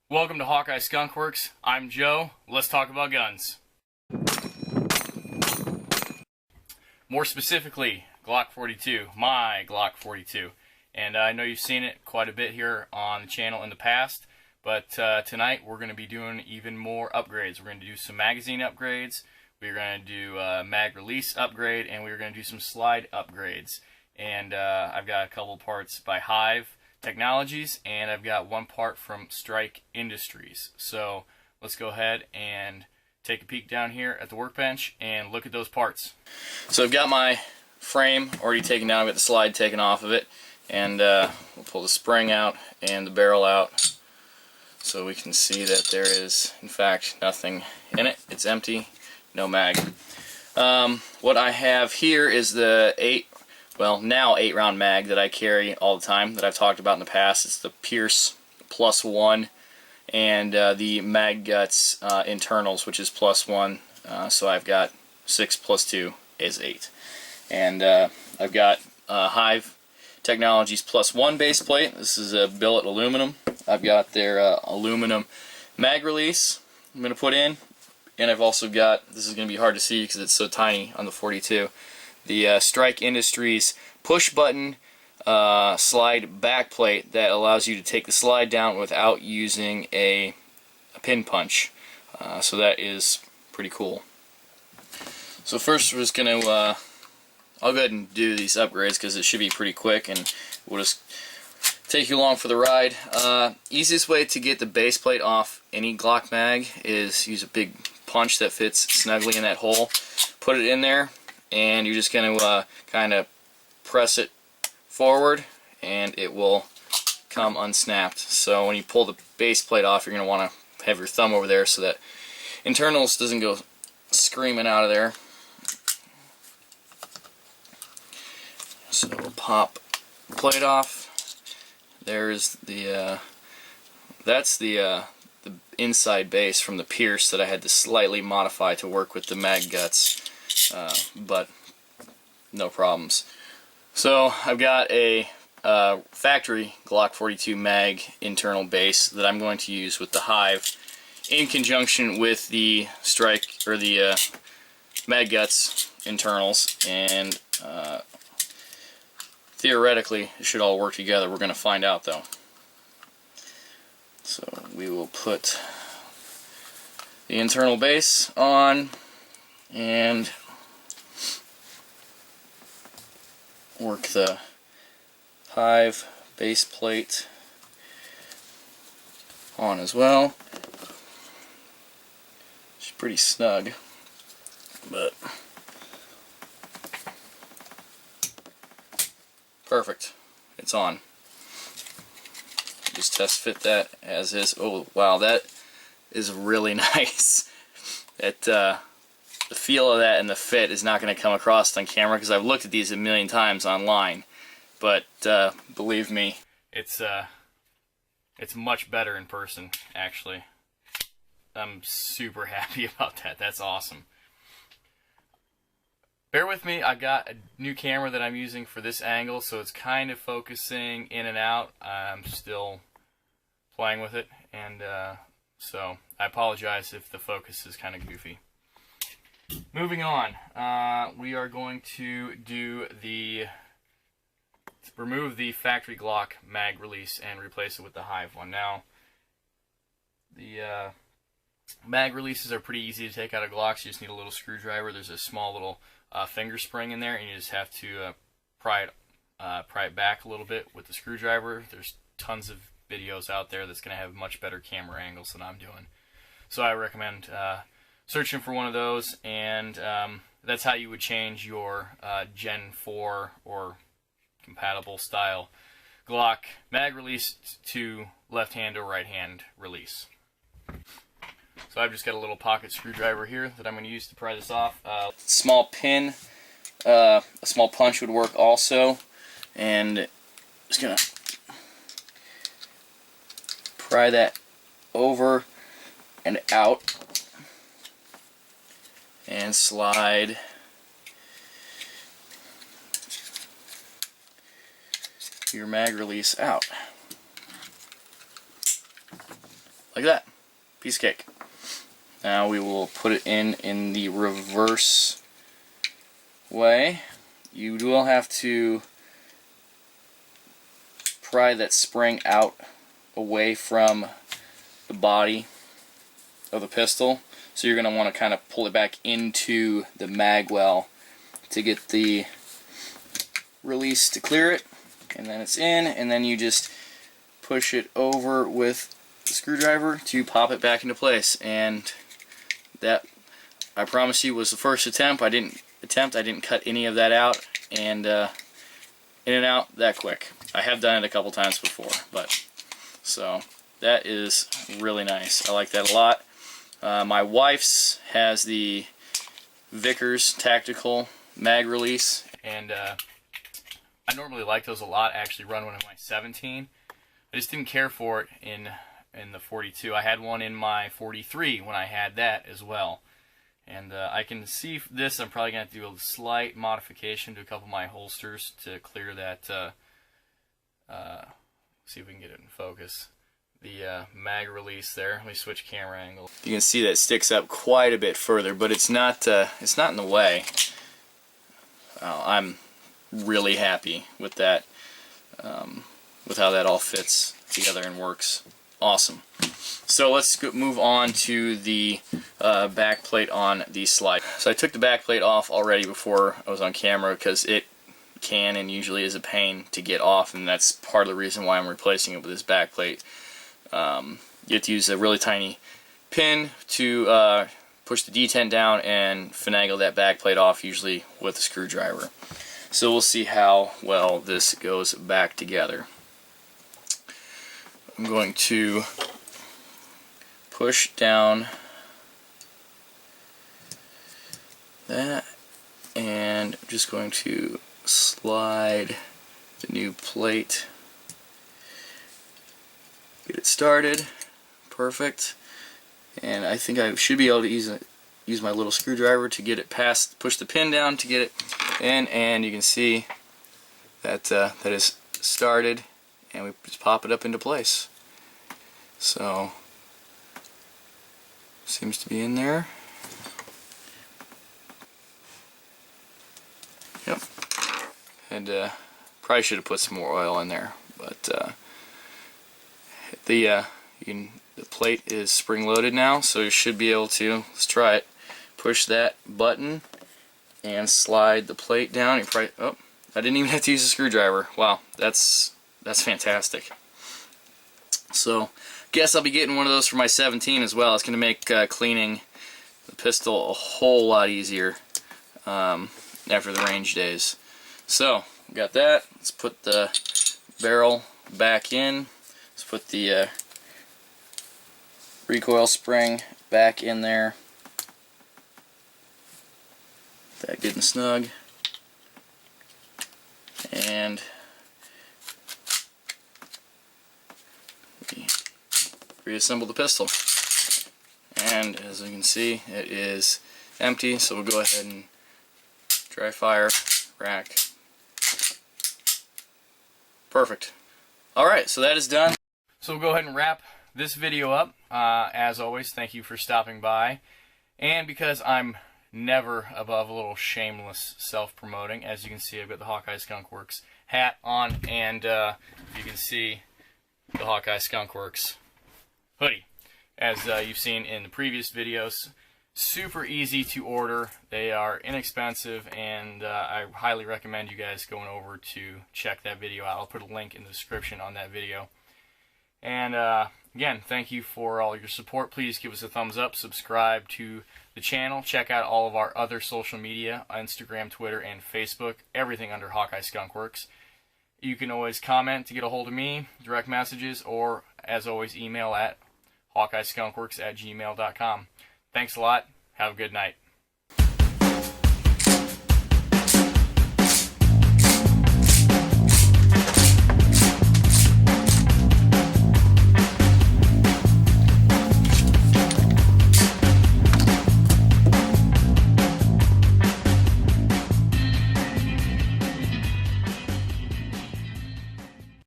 Welcome to Hawkeye Skunk Works. I'm Joe. Let's talk about guns. More specifically, Glock 42, my Glock 42. And I know you've seen it quite a bit here on the channel in the past, but tonight we're going to be doing even more upgrades. We're going to do some magazine upgrades, we're going to do mag release upgrade, and we're going to do some slide upgrades. And I've got a couple parts by Hyve Technologies, and I've got one part from Strike Industries. So let's go ahead and take a peek down here at the workbench and look at those parts. So I've got my frame already taken down. I've got the slide taken off of it, and we'll pull the spring out and the barrel out so we can see that there is in fact nothing in it. It's empty, no mag. What I have here is the now 8-round mag that I carry all the time, that I've talked about in the past. It's the Pierce +1, and the mag guts internals, which is +1. So I've got 6 + 2 is 8. And I've got Hyve Technologies +1 base plate. This is a billet aluminum. I've got their aluminum mag release I'm going to put in, and I've also got, this is going to be hard to see because it's so tiny on the 42, the Strike Industries push button slide back plate that allows you to take the slide down without using a pin punch. So that is pretty cool. So first we're just going to, I'll go ahead and do these upgrades because it should be pretty quick and we'll just take you along for the ride. Easiest way to get the base plate off any Glock mag is use a big punch that fits snugly in that hole. Put it in there, and you're just going to kind of press it forward and it will come unsnapped. So when you pull the base plate off, you're going to want to have your thumb over there so that internals doesn't go screaming out of there. So we'll pop the plate off. There's the that's the inside base from the Pierce that I had to slightly modify to work with the mag guts. But no problems. So I've got a factory Glock 42 mag internal base that I'm going to use with the Hyve in conjunction with the Strike, or the mag guts internals, and theoretically it should all work together. We're going to find out though. So we will put the internal base on and work the Hyve base plate on as well. It's pretty snug, but perfect. It's on. Just test fit that as is. Oh wow, that is really nice. The feel of that and the fit is not going to come across on camera because I've looked at these a million times online, but believe me, it's much better in person. Actually, I'm super happy about that. That's awesome. Bear with me, I've got a new camera that I'm using for this angle, so it's kind of focusing in and out. I'm still playing with it, and so I apologize if the focus is kind of goofy. Moving on, we are going to remove the factory Glock mag release and replace it with the Hyve one. Now, the mag releases are pretty easy to take out of Glocks. You just need a little screwdriver. There's a small little finger spring in there, and you just have to pry it back a little bit with the screwdriver. There's tons of videos out there that's going to have much better camera angles than I'm doing. So I recommend searching for one of those, and that's how you would change your Gen 4 or compatible style Glock mag release to left-hand or right-hand release. So I've just got a little pocket screwdriver here that I'm going to use to pry this off. Small pin, a small punch would work also, and just going to pry that over and out and slide your mag release out like that. Piece of cake. Now we will put it in the reverse way. You will have to pry that spring out away from the body of the pistol. So you're going to want to kind of pull it back into the mag well to get the release to clear it. And then it's in, and then you just push it over with the screwdriver to pop it back into place. And that, I promise you, was the first attempt. I didn't cut any of that out, and in and out that quick. I have done it a couple times before, but so that is really nice. I like that a lot. My wife's has the Vickers tactical mag release, and I normally like those a lot. I actually run one in my 17. I just didn't care for it in the 42. I had one in my 43 when I had that as well. And I can see this, I'm probably going to do a slight modification to a couple of my holsters to clear that, see if we can get it in focus, the mag release there. Let me switch camera angle. You can see that it sticks up quite a bit further, but it's not in the way. I'm really happy with that, with how that all fits together and works. Awesome. So let's move on to the back plate on the slide. So I took the back plate off already before I was on camera because it can and usually is a pain to get off, and that's part of the reason why I'm replacing it with this back plate. You have to use a really tiny pin to push the detent down and finagle that back plate off, usually with a screwdriver. So we'll see how well this goes back together. I'm going to push down that, and I'm just going to slide the new plate, get it started. Perfect. And I think I should be able to use my little screwdriver to get it past, push the pin down to get it in, and you can see that that is started, and we just pop it up into place. So seems to be in there. Yep. And probably should have put some more oil in there, but the plate is spring loaded now, so you should be able to, let's try it, push that button and slide the plate down. You probably, oh, I didn't even have to use a screwdriver. Wow, that's fantastic. So guess I'll be getting one of those for my 17 as well. It's going to make cleaning the pistol a whole lot easier after the range days. So got that. Let's put the barrel back in. Let's put the recoil spring back in there. That good and snug. And we reassemble the pistol. And as you can see, it is empty, so we'll go ahead and dry fire, rack. Perfect. Alright, so that is done. So we'll go ahead and wrap this video up. As always, thank you for stopping by. And because I'm never above a little shameless self-promoting, as you can see, I've got the Hawkeye Skunk Works hat on, and you can see the Hawkeye Skunk Works hoodie, as you've seen in the previous videos. Super easy to order. They are inexpensive, and I highly recommend you guys going over to check that video out. I'll put a link in the description on that video. And again, thank you for all your support. Please give us a thumbs up, subscribe to the channel, check out all of our other social media, Instagram, Twitter, and Facebook, everything under Hawkeye Skunk Works. You can always comment to get a hold of me, direct messages, or as always, email at hawkeyeskunkworks@gmail.com. Thanks a lot. Have a good night.